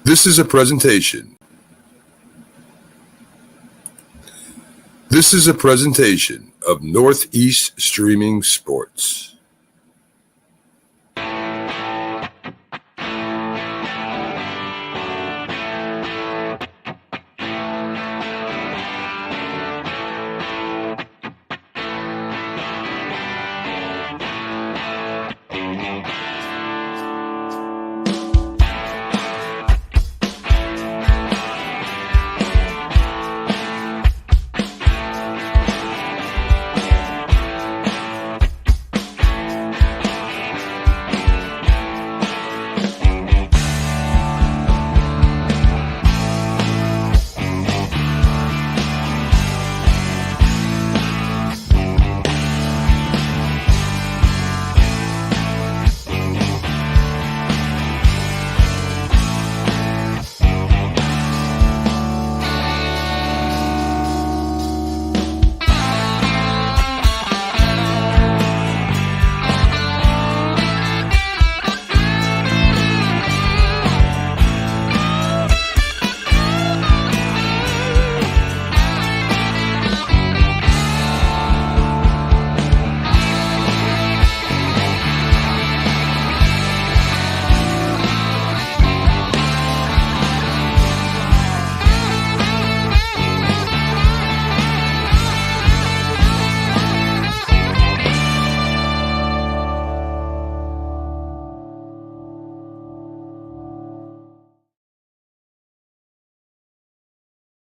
This is a presentation. This is a presentation of Northeast Streaming Sports.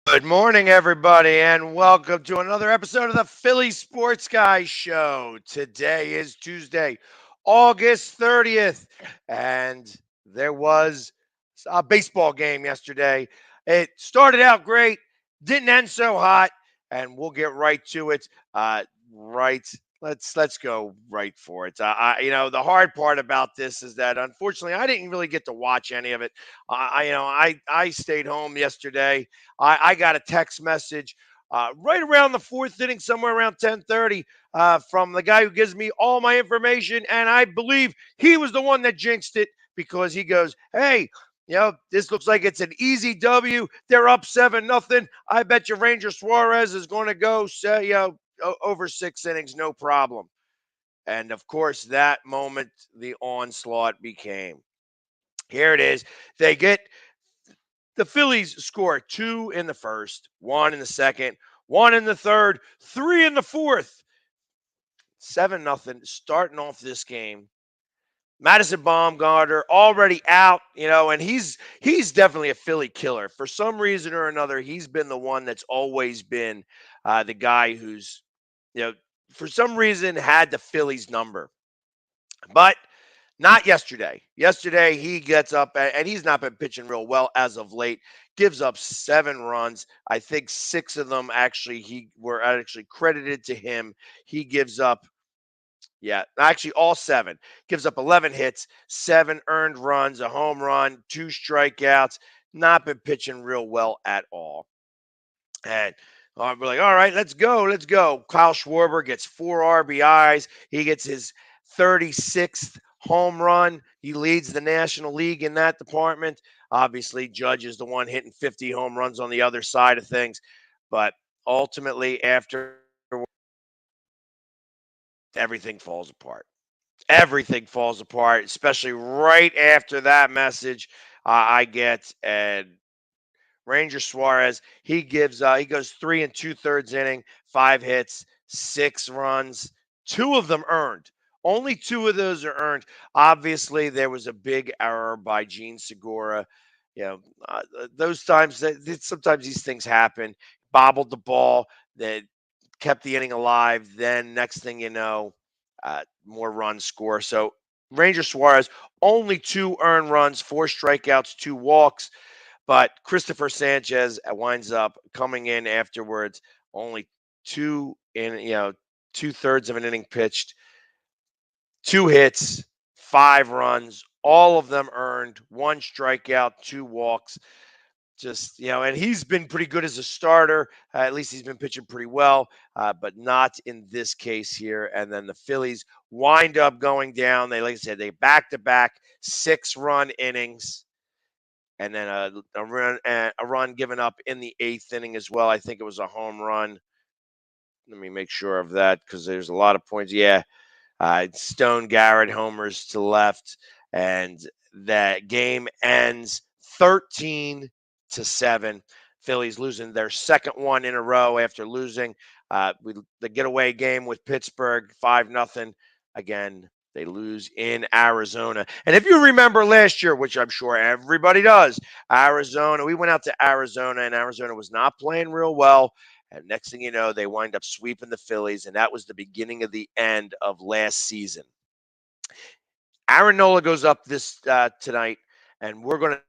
Good morning, everybody, and welcome to another episode of the Philly Sports Guys Show. Today is Tuesday, August 30th, and there was a baseball game yesterday. It started out great, didn't end so hot, and we'll get right to it. Right, let's go right for it. The hard part about this is that unfortunately I didn't really get to watch any of it. I stayed home yesterday. I got a text message right around the fourth inning, somewhere around 10:30, from the guy who gives me all my information, and I believe he was the one that jinxed it because he goes, "Hey, this looks like it's an easy W. They're up 7-0. I bet you Ranger Suarez is going to go, say, over 6 innings, no problem." And of course, that moment, the onslaught became. Here it is. They get the Phillies score two in the first, one in the second, one in the third, three in the fourth. 7-0, starting off this game. Madison Baumgartner already out, and he's definitely a Philly killer. For some reason or another, he's been the one that's always been the guy who's, you know, for some reason had the Phillies number. But not yesterday. Yesterday, he gets up, and he's not been pitching real well as of late. Gives up 7 runs. I think 6 of them were actually credited to him. He gives up, yeah, actually all 7. Gives up 11 hits, 7 earned runs, a home run, 2 strikeouts. Not been pitching real well at all. And we're like, all right, let's go, let's go. Kyle Schwarber gets 4 RBIs. He gets his 36th home run. He leads the National League in that department. Obviously, Judge is the one hitting 50 home runs on the other side of things. But ultimately, after everything falls apart. Everything falls apart, especially right after that message I get. And Ranger Suarez, he goes 3 and 2/3 inning, 5 hits, 6 runs, 2 of them earned. Only 2 of those are earned. Obviously, there was a big error by Gene Segura. Those times sometimes these things happen. Bobbled the ball that kept the inning alive. Then next thing you know, more runs score. So Ranger Suarez only 2 earned runs, 4 strikeouts, 2 walks. But Christopher Sanchez winds up coming in afterwards, only 2 thirds of an inning pitched, 2 hits, 5 runs, all of them earned, 1 strikeout, 2 walks. And he's been pretty good as a starter. At least he's been pitching pretty well, but not in this case here. And then the Phillies wind up going down. Like I said, they back to back 6-run innings. and then a run given up in the 8th inning as well. I think it was a home run. Let me make sure of that because there's a lot of points. Yeah, Stone Garrett homers to left, and that game ends 13-7. Phillies losing their second one in a row after losing the getaway game with Pittsburgh 5-0. Again, they lose in Arizona. And if you remember last year, which I'm sure everybody does, Arizona, we went out to Arizona, and Arizona was not playing real well. And next thing you know, they wind up sweeping the Phillies, and that was the beginning of the end of last season. Aaron Nola goes up this tonight, and we're going to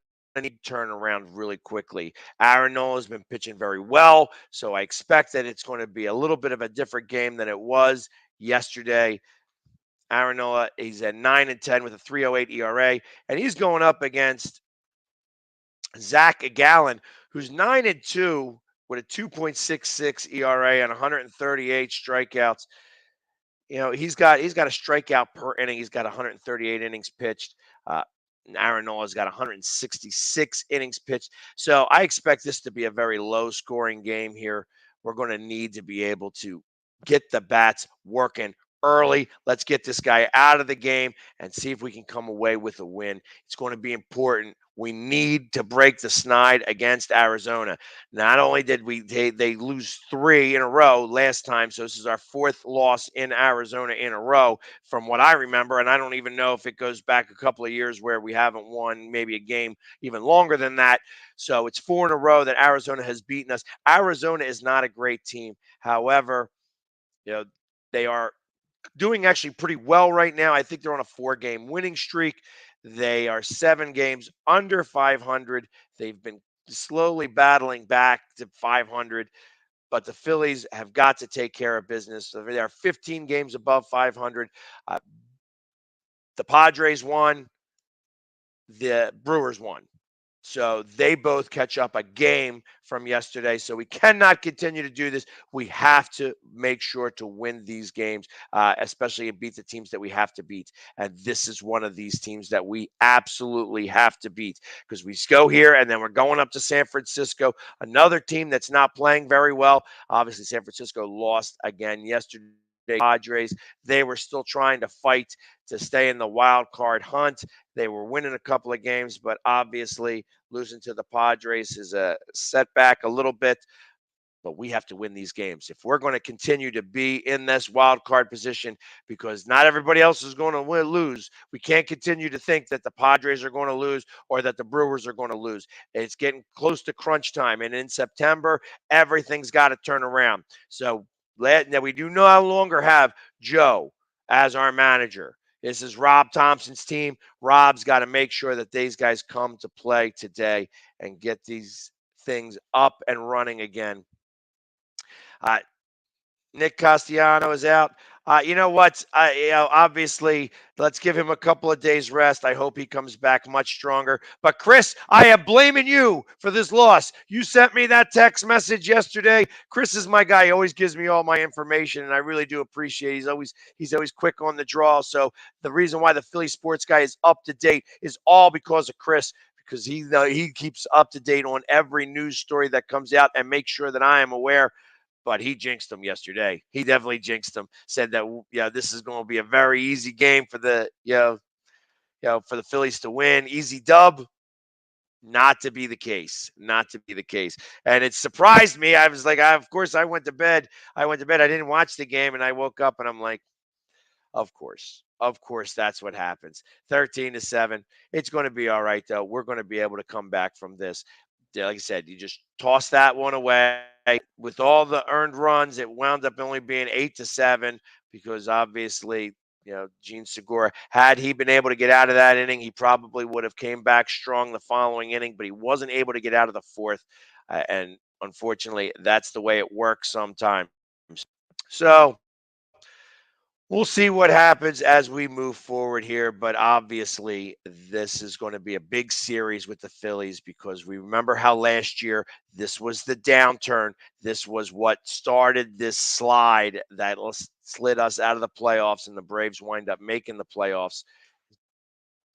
need to turn around really quickly. Aaron Nola has been pitching very well, so I expect that it's going to be a little bit of a different game than it was yesterday. Aaron Nola, he's at 9-10 with a 3.08 ERA, and he's going up against Zach Gallen, who's 9-2 with a 2.66 ERA and 138 strikeouts. He's got a strikeout per inning. He's got 138 innings pitched. Aaron Nola's got 166 innings pitched. So I expect this to be a very low scoring game here. We're going to need to be able to get the bats working early. Let's get this guy out of the game and see if we can come away with a win. It's going to be important. We need to break the snide against Arizona. Not only did they lose 3 in a row last time, so this is our 4th loss in Arizona in a row from what I remember, and I don't even know if it goes back a couple of years where we haven't won maybe a game even longer than that. So it's 4 in a row that Arizona has beaten us. Arizona is not a great team. However, they are doing actually pretty well right now. I think they're on a 4-game winning streak. They are 7 games under 500. They've been slowly battling back to 500, but the Phillies have got to take care of business. So they are 15 games above 500. The Padres won. The Brewers won. So they both catch up a game from yesterday. So we cannot continue to do this. We have to make sure to win these games, especially and beat the teams that we have to beat. And this is one of these teams that we absolutely have to beat because we go here and then we're going up to San Francisco, another team that's not playing very well. Obviously, San Francisco lost again yesterday. Padres, they were still trying to fight to stay in the wild card hunt. They were winning a couple of games, but obviously losing to the Padres is a setback a little bit. But we have to win these games if we're going to continue to be in this wild card position, because not everybody else is going to lose. We can't continue to think that the Padres are going to lose or that the Brewers are going to lose. It's getting close to crunch time, and in September, everything's got to turn around. So now we do no longer have Joe as our manager. This is Rob Thompson's team. Rob's got to make sure that these guys come to play today and get these things up and running again. Nick Castellano is out. You know what? Obviously, let's give him a couple of days rest. I hope he comes back much stronger. But Chris, I am blaming you for this loss. You sent me that text message yesterday. Chris is my guy. He always gives me all my information, and I really do appreciate it. He's always quick on the draw. So the reason why the Philly Sports Guy is up to date is all because of Chris, because he keeps up to date on every news story that comes out and makes sure that I am aware. But he jinxed them yesterday. He definitely jinxed them. Said that this is going to be a very easy game for the for the Phillies to win, easy dub. Not to be the case. Not to be the case. And it surprised me. I was like, of course, I went to bed. I didn't watch the game, and I woke up and I'm like, of course, that's what happens. 13-7. It's going to be all right, though. We're going to be able to come back from this. Like I said, you just toss that one away. With all the earned runs, it wound up only being 8-7 because obviously, Gene Segura, had he been able to get out of that inning, he probably would have came back strong the following inning, but he wasn't able to get out of the 4th. And unfortunately, that's the way it works sometimes. So we'll see what happens as we move forward here, but obviously this is going to be a big series with the Phillies because we remember how last year this was the downturn. This was what started this slide that slid us out of the playoffs, and the Braves wind up making the playoffs.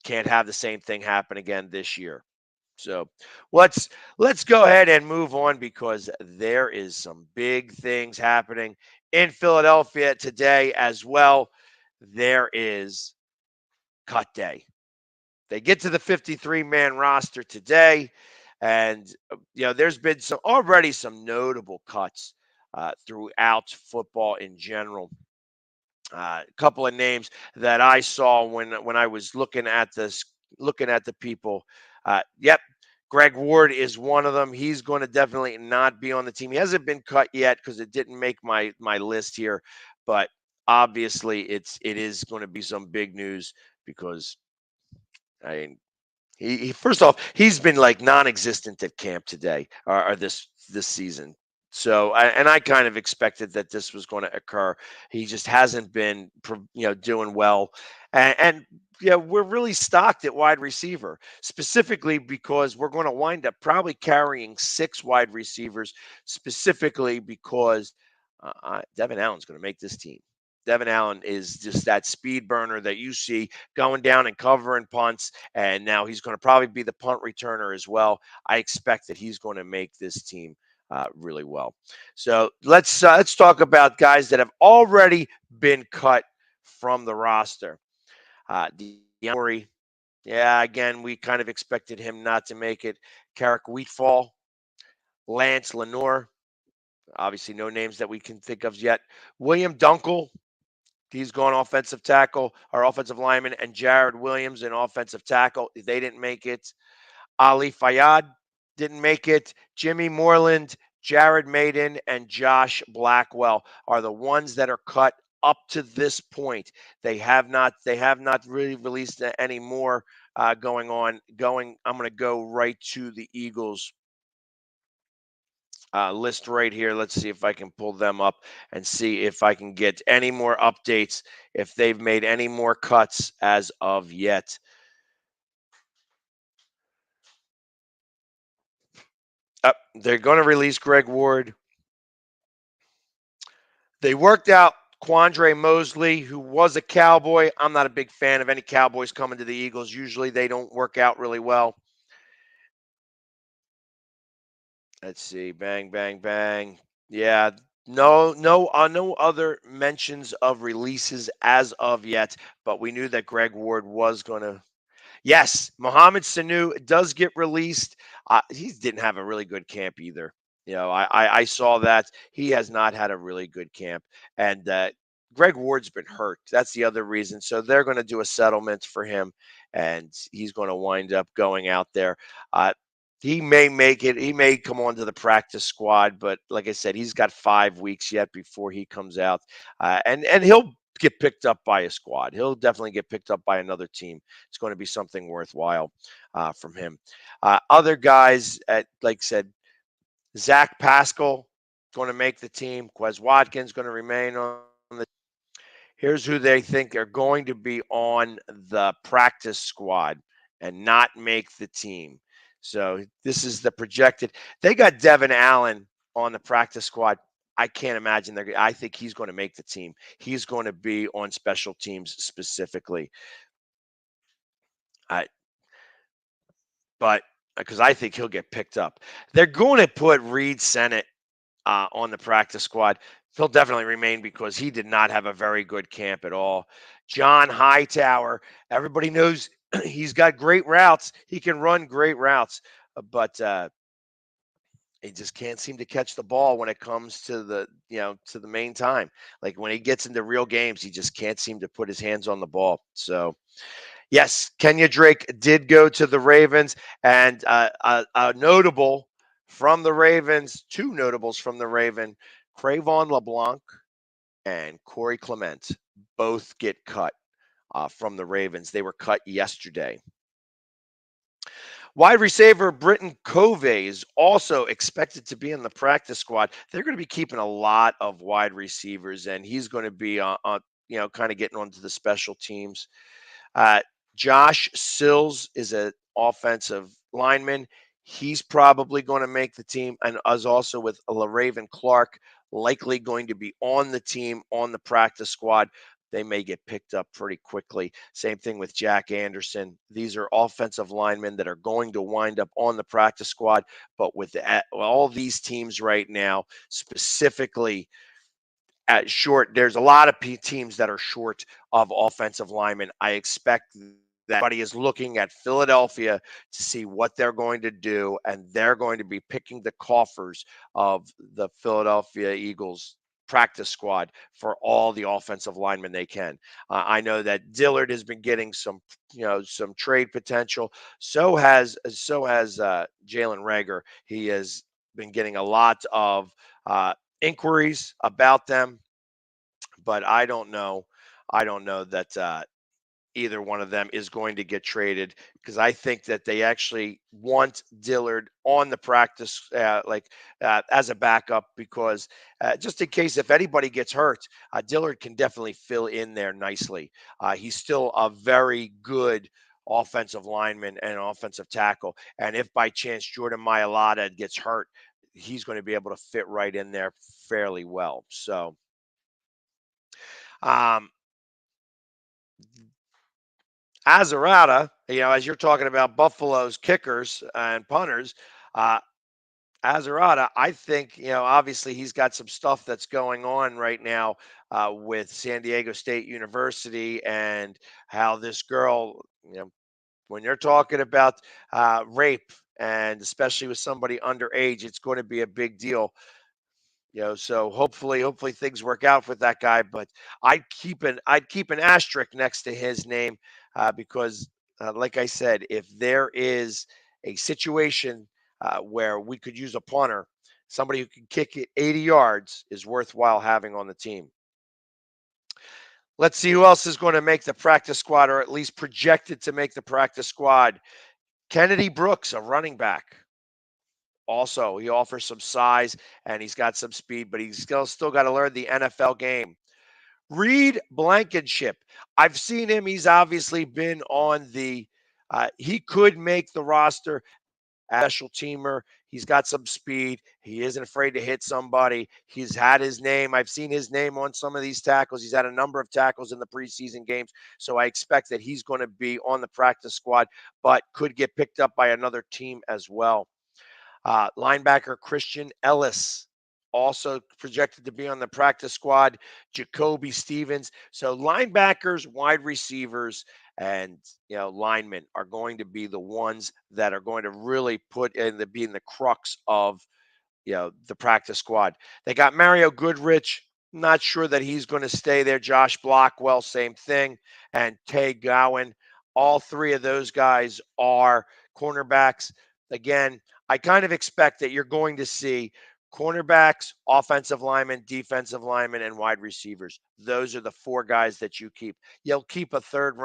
Can't have the same thing happen again this year. So let's go ahead and move on because there is some big things happening in Philadelphia today as well. There is cut day. They get to the 53-man roster today, and there's been some notable cuts throughout football in general. A couple of names that I saw when I was looking at the people. Yep, Greg Ward is one of them. He's going to definitely not be on the team. He hasn't been cut yet because it didn't make my list here, but obviously it is going to be some big news because I he first off, he's been like non-existent at camp today or this season. So, I kind of expected that this was going to occur. He just hasn't been, doing well, and yeah, we're really stocked at wide receiver, specifically because we're going to wind up probably carrying 6 wide receivers, specifically because Devin Allen's going to make this team. Devin Allen is just that speed burner that you see going down and covering punts, and now he's going to probably be the punt returner as well. I expect that he's going to make this team really well. So let's talk about guys that have already been cut from the roster. Deontay, yeah, again, we kind of expected him not to make it. Carrick Wheatfall, Lance Lenoir, obviously no names that we can think of yet. William Dunkel, he's gone offensive tackle or offensive lineman, and Jared Williams, an offensive tackle. They didn't make it. Ali Fayyad didn't make it. Jimmy Moreland, Jared Maiden, and Josh Blackwell are the ones that are cut up to this point. They have not really released any more going on. I'm going to go right to the Eagles list right here. Let's see if I can pull them up and see if I can get any more updates, if they've made any more cuts as of yet. They're going to release Greg Ward. They worked out Quandre Mosley, who was a Cowboy. I'm not a big fan of any Cowboys coming to the Eagles. Usually they don't work out really well. Let's see. Bang, bang, bang. Yeah. No other mentions of releases as of yet, but we knew that Greg Ward was going to. Yes, Mohamed Sanu does get released. He didn't have a really good camp either. I saw that he has not had a really good camp, and Greg Ward's been hurt. That's the other reason. So they're going to do a settlement for him, and he's going to wind up going out there. He may make it. He may come onto the practice squad, but like I said, he's got 5 weeks yet before he comes out, and he'll get picked up by a squad. He'll definitely get picked up by another team. It's going to be something worthwhile from him. Other guys, like I said, Zach Pascal going to make the team. Quez Watkins going to remain on the. Here's who they think are going to be on the practice squad and not make the team. So this is the projected. They got Devin Allen on the practice squad. I can't imagine they're. I think he's going to make the team. He's going to be on special teams specifically. I, but because I think he'll get picked up. They're going to put Reed Sennett on the practice squad. He'll definitely remain because he did not have a very good camp at all. John Hightower, everybody knows he's got great routes. He can run great routes, but he just can't seem to catch the ball when it comes to the main time. Like when he gets into real games, he just can't seem to put his hands on the ball. So yes, Kenya Drake did go to the Ravens, and a notable from the Ravens, two notables from the Raven, Cravon LeBlanc and Corey Clement, both get cut from the Ravens. They were cut yesterday. Wide receiver Britton Covey is also expected to be in the practice squad. They're going to be keeping a lot of wide receivers, and he's going to be kind of getting onto the special teams. Uh, Josh Sills is an offensive lineman. He's probably going to make the team, and as also with LaRaven Clark, likely going to be on the team on the practice squad. they may get picked up pretty quickly. Same thing with Jack Anderson. These are offensive linemen that are going to wind up on the practice squad. But with all these teams right now, specifically at short, there's a lot of teams that are short of offensive linemen. I expect that everybody is looking at Philadelphia to see what they're going to do, and they're going to be picking the coffers of the Philadelphia Eagles practice squad for all the offensive linemen they can. I know that Dillard has been getting some trade potential. So has Jalen Reagor. He has been getting a lot of inquiries about them, but I don't know that either one of them is going to get traded, because I think that they actually want Dillard on the practice as a backup, because just in case if anybody gets hurt, Dillard can definitely fill in there nicely. He's still a very good offensive lineman and offensive tackle, and if by chance Jordan Mailata gets hurt, he's going to be able to fit right in there fairly well. So Azarata, as you're talking about Buffalo's kickers and punters, Azarata, I think, obviously he's got some stuff that's going on right now with San Diego State University, and how this girl, when you're talking about rape, and especially with somebody underage, it's going to be a big deal. So hopefully things work out with that guy. But I'd keep an asterisk next to his name, because, like I said, if there is a situation where we could use a punter, somebody who can kick it 80 yards is worthwhile having on the team. Let's see who else is going to make the practice squad, or at least projected to make the practice squad. Kennedy Brooks, a running back. Also, he offers some size and he's got some speed, but he's still got to learn the NFL game. Reed Blankenship, I've seen him. He's obviously been on he could make the roster as a special teamer. He's got some speed. He isn't afraid to hit somebody. He's had his name. I've seen his name on some of these tackles. He's had a number of tackles in the preseason games. So I expect that he's going to be on the practice squad, but could get picked up by another team as well. Linebacker Christian Ellis, also projected to be on the practice squad. Jacoby Stevens. So linebackers, wide receivers, and linemen are going to be the ones that are going to really be in the crux of the practice squad. They got Mario Goodrich. Not sure that he's going to stay there. Josh Blackwell, same thing, and Tay Gowan. All three of those guys are cornerbacks. Again, I kind of expect that you're going to see cornerbacks, offensive linemen, defensive linemen, and wide receivers. Those are the four guys that you keep. You'll keep a third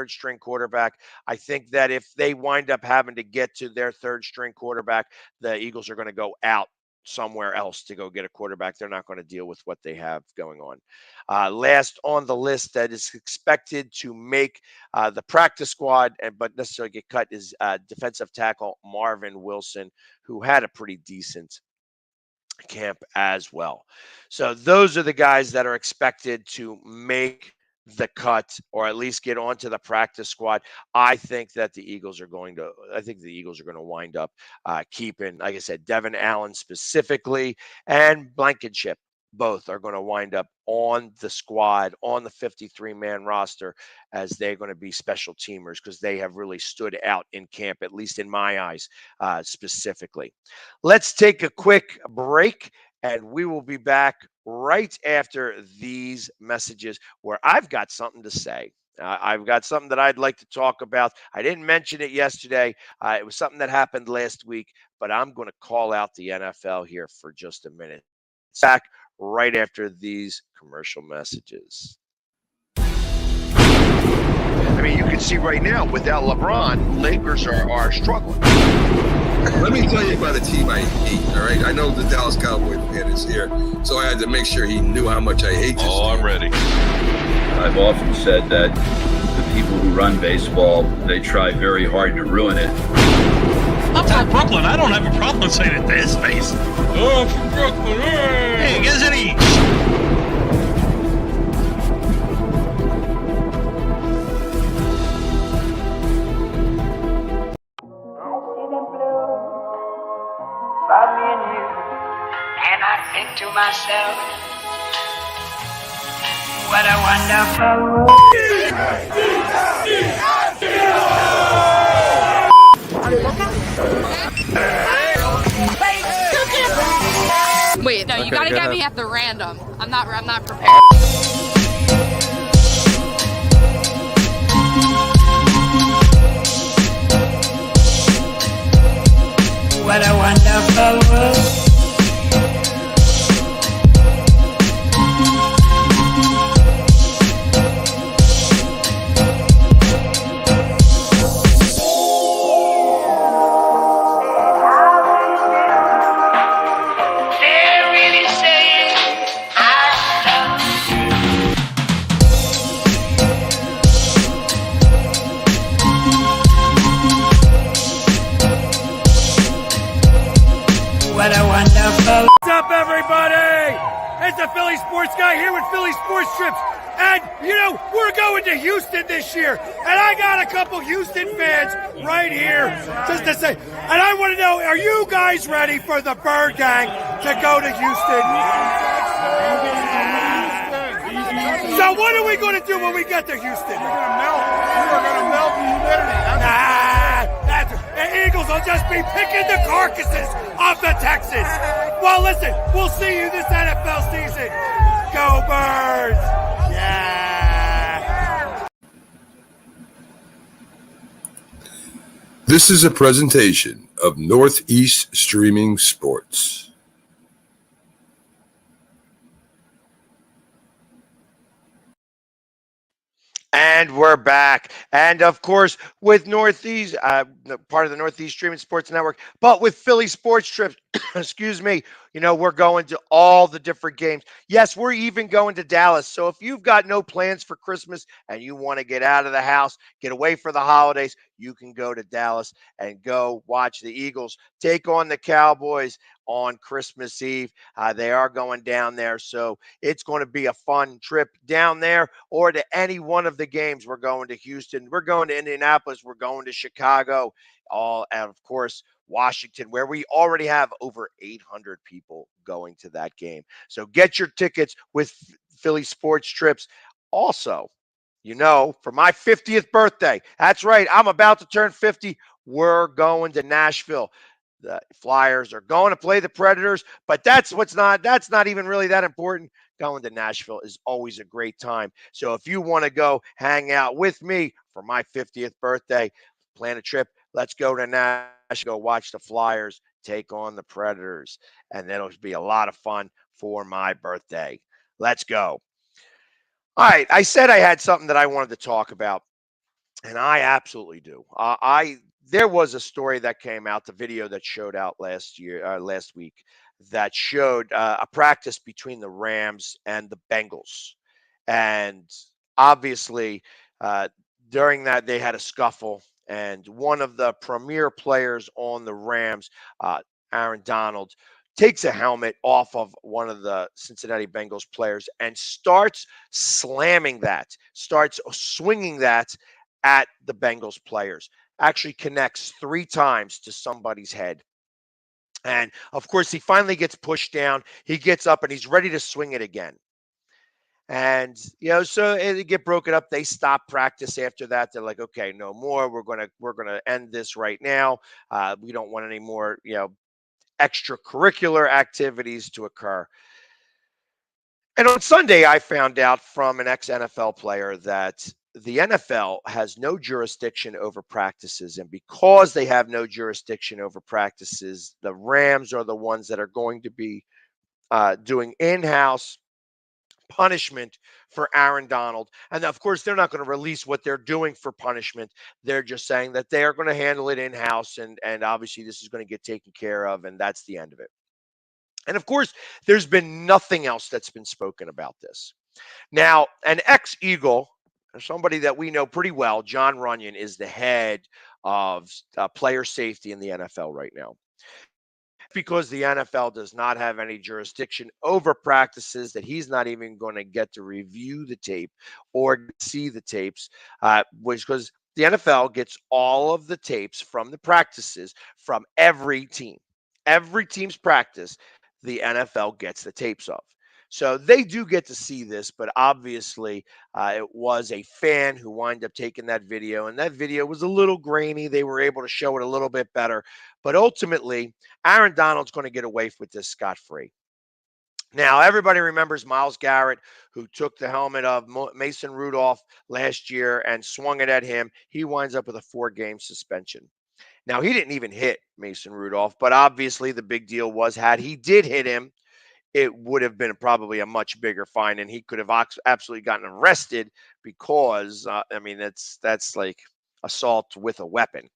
string quarterback. I think that if they wind up having to get to their third string quarterback, the Eagles are going to go out somewhere else to go get a quarterback. They're not going to deal with what they have going on. Last on the list that is expected to make the practice squad, but necessarily get cut, is defensive tackle Marvin Wilson, who had a pretty decent camp as well. So those are the guys that are expected to make the cut, or at least get onto the practice squad. I think the Eagles are going to wind up keeping, like I said, Devin Allen specifically, and Blankenship. Both are going to wind up on the squad, on the 53-man roster, as they're going to be special teamers, because they have really stood out in camp, at least in my eyes, specifically. Let's take a quick break, and we will be back right after these messages, where I've got something to say. I've got something that I'd like to talk about. I didn't mention it yesterday. It was something that happened last week, but I'm going to call out the NFL here for just a minute. It's back right after these commercial messages. I mean, you can see right now, without LeBron, Lakers are struggling. Let me tell you about a team I hate, all right? I know the Dallas Cowboys fan is here, so I had to make sure he knew how much I hate this team. I'm ready. I've often said that the people who run baseball, they try very hard to ruin it. I'm from Brooklyn. I don't have a problem saying it to his face. Oh, I'm from Brooklyn. Hey, get any. about me and you, and I think to myself, what a wonderful world. Wait, no, you Okay, gotta go get ahead. me at the random. I'm not prepared. What a wonderful world. They're really saying I love you. What a wonderful. What's up, everybody? It's the Philly Sports Guy here with Philly Sports Trips. And, you know, we're going to Houston this year. And I got a couple Houston fans right here just to say, and I want to know, are you guys ready for the Bird Gang to go to Houston? So what are we going to do when we get to Houston? We're going to melt. We're going to melt the humidity. The Eagles will just be picking the carcasses of the Texans. Well, listen, we'll see you this NFL season. Go Birds! Yeah! This is a presentation of Northeast Streaming Sports. And we're back. And of course, with Northeast, part of the Northeast Streaming Sports Network, but with Philly Sports Trips, excuse me, you know, we're going to all the different games. Yes, we're even going to Dallas. So if you've got no plans for Christmas and you want to get out of the house, get away for the holidays, you can go to Dallas and go watch the Eagles take on the Cowboys on Christmas Eve. They are going down there. So it's going to be a fun trip down there or to any one of the games. We're going to Houston. We're going to Indianapolis. We're going to Chicago. All, and of course, Washington, where we already have over 800 people going to that game. So get your tickets with Philly Sports Trips. Also, you know, for my 50th birthday, that's right, I'm about to turn 50. We're going to Nashville. The Flyers are going to play the Predators, but that's not even really that important. Going to Nashville is always a great time. So if you want to go hang out with me for my 50th birthday, plan a trip. Let's go to Nashville, go watch the Flyers take on the Predators, and that'll be a lot of fun for my birthday. Let's go. All right, I said I had something that I wanted to talk about, and I absolutely do. There was a story that came out, the video that showed out last week, that showed a practice between the Rams and the Bengals, and obviously during that they had a scuffle, and one of the premier players on the Rams, Aaron Donald, takes a helmet off of one of the Cincinnati Bengals players and starts swinging that at the Bengals players. Actually connects 3 times to somebody's head. And of course, he finally gets pushed down. He gets up and he's ready to swing it again. And, you know, so it get broken up. They stop practice after that. They're like, okay, no more. We're gonna end this right now. We don't want any more, you know, extracurricular activities to occur. And on Sunday, I found out from an ex-NFL player that the NFL has no jurisdiction over practices. And because they have no jurisdiction over practices, the Rams are the ones that are going to be doing in-house punishment for Aaron Donald. And of course, they're not going to release what they're doing for punishment. They're just saying that they are going to handle it in-house. And obviously, this is going to get taken care of. And that's the end of it. And of course, there's been nothing else that's been spoken about this. Now, an ex-Eagle, somebody that we know pretty well, Jon Runyan, is the head of player safety in the NFL right now. Because the NFL does not have any jurisdiction over practices, that he's not even going to get to review the tape or see the tapes, which because the NFL gets all of the tapes from the practices from every team. every team's practice, the NFL gets the tapes of. So they do get to see this, but obviously it was a fan who wound up taking that video, and that video was a little grainy. They were able to show it a little bit better, but ultimately, Aaron Donald's going to get away with this scot-free. Now, everybody remembers Myles Garrett, who took the helmet of Mason Rudolph last year and swung it at him. He winds up with a 4-game suspension. Now, he didn't even hit Mason Rudolph, but obviously the big deal was had he did hit him, it would have been probably a much bigger fine, and he could have absolutely gotten arrested because, I mean, that's like assault with a weapon.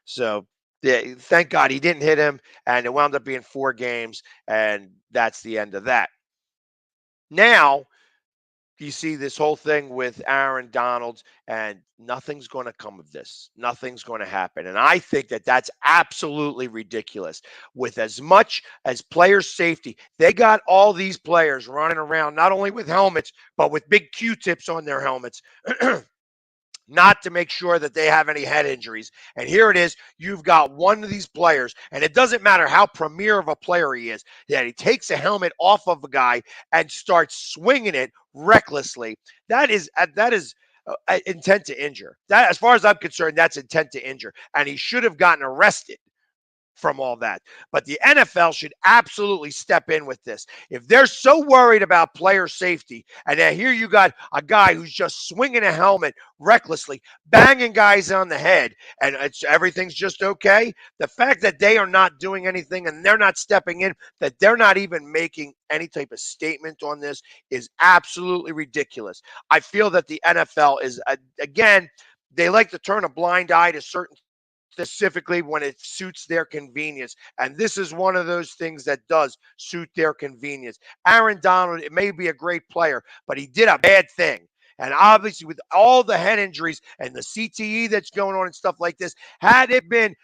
So yeah, thank God he didn't hit him, and it wound up being 4 games, and that's the end of that. Now, you see this whole thing with Aaron Donald, and nothing's going to come of this. Nothing's going to happen. And I think that that's absolutely ridiculous. With as much as player safety, they got all these players running around, not only with helmets, but with big Q-tips on their helmets. Not to make sure that they have any head injuries. And here it is. You've got one of these players, and it doesn't matter how premier of a player he is, that he takes a helmet off of a guy and starts swinging it recklessly. That is intent to injure. That, as far as I'm concerned, that's intent to injure. And he should have gotten arrested from all that. But the NFL should absolutely step in with this. If they're so worried about player safety, and then here you got a guy who's just swinging a helmet recklessly, banging guys on the head, and everything's just okay, the fact that they are not doing anything and they're not stepping in, that they're not even making any type of statement on this is absolutely ridiculous. I feel that the NFL is, again, they like to turn a blind eye to certain specifically when it suits their convenience. And this is one of those things that does suit their convenience. Aaron Donald, it may be a great player, but he did a bad thing. And obviously, with all the head injuries and the CTE that's going on and stuff like this, had it been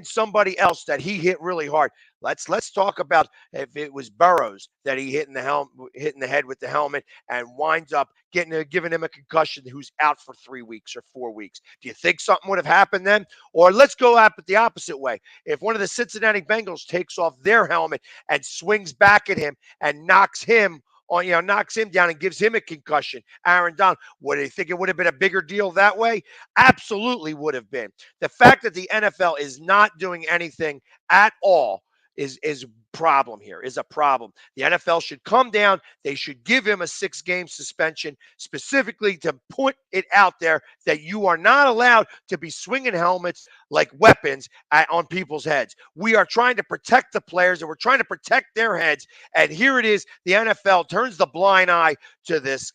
somebody else that he hit really hard, let's talk about if it was Burrows that he hit in the head with the helmet and winds up giving him a concussion, who's out for 3 weeks or 4 weeks. Do you think something would have happened then? Or let's go up the opposite way. If one of the Cincinnati Bengals takes off their helmet and swings back at him and knocks him down and gives him a concussion, Aaron Donald, would they think it would have been a bigger deal that way? Absolutely would have been. The fact that the NFL is not doing anything at all is problem here, is a problem. The NFL should come down. They should give him a 6-game suspension, specifically to put it out there that you are not allowed to be swinging helmets like weapons on people's heads. We are trying to protect the players, and we're trying to protect their heads. And here it is. The NFL turns the blind eye to this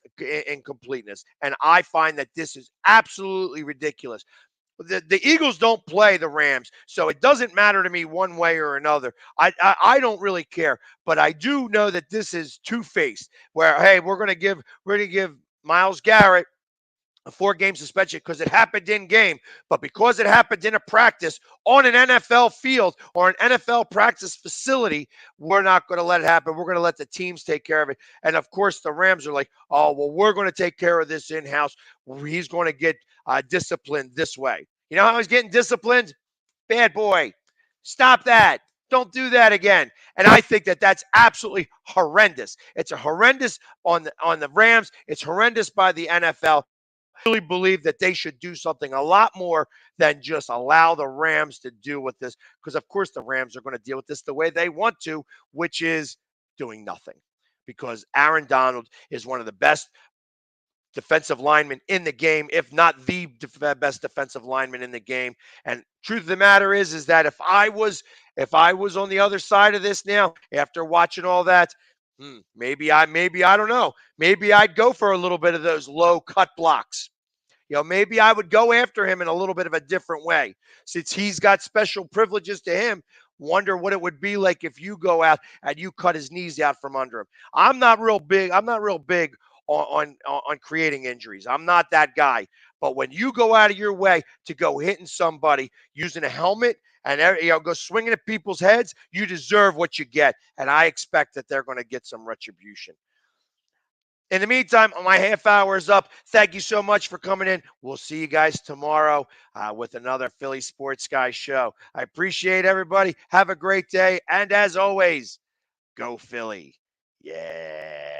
incompleteness. And I find that this is absolutely ridiculous. The Eagles don't play the Rams, so it doesn't matter to me one way or another. I don't really care, but I do know that this is two-faced. Where hey, we're gonna give Myles Garrett a 4-game suspension because it happened in game, but because it happened in a practice on an NFL field or an NFL practice facility, we're not going to let it happen. We're going to let the teams take care of it. And of course, the Rams are like, oh, well, we're going to take care of this in-house. He's going to get disciplined this way. You know how he's getting disciplined? Bad boy. Stop that. Don't do that again. And I think that that's absolutely horrendous. It's a horrendous on the Rams. It's horrendous by the NFL. I really believe that they should do something a lot more than just allow the Rams to deal with this, because of course the Rams are going to deal with this the way they want to, which is doing nothing, because Aaron Donald is one of the best defensive linemen in the game, if not the best defensive lineman in the game. And truth of the matter is that if I was on the other side of this now, after watching all that, maybe I don't know. Maybe I'd go for a little bit of those low cut blocks. Maybe I would go after him in a little bit of a different way. Since he's got special privileges to him, wonder what it would be like if you go out and you cut his knees out from under him. I'm not real big on creating injuries. I'm not that guy. But when you go out of your way to go hitting somebody using a helmet and go swinging at people's heads, you deserve what you get. And I expect that they're going to get some retribution. In the meantime, my half hour is up. Thank you so much for coming in. We'll see you guys tomorrow with another Philly Sports Guy show. I appreciate everybody. Have a great day. And as always, go Philly. Yeah.